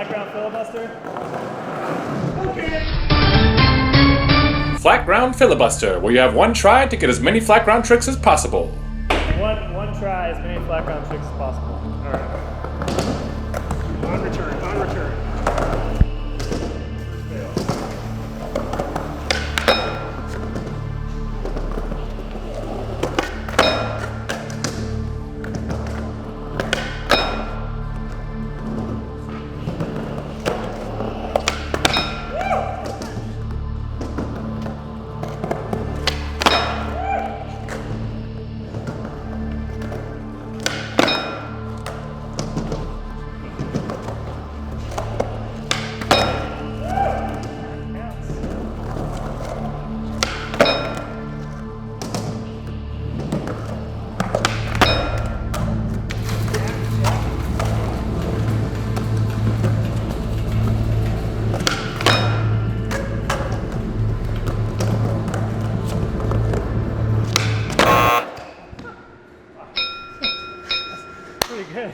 Flatground Filibuster? Flatground Filibuster, where you have one try to get as many flatground tricks as possible. One try, as many flatground tricks as possible. Alright. On return, on return. Fail. Pretty good.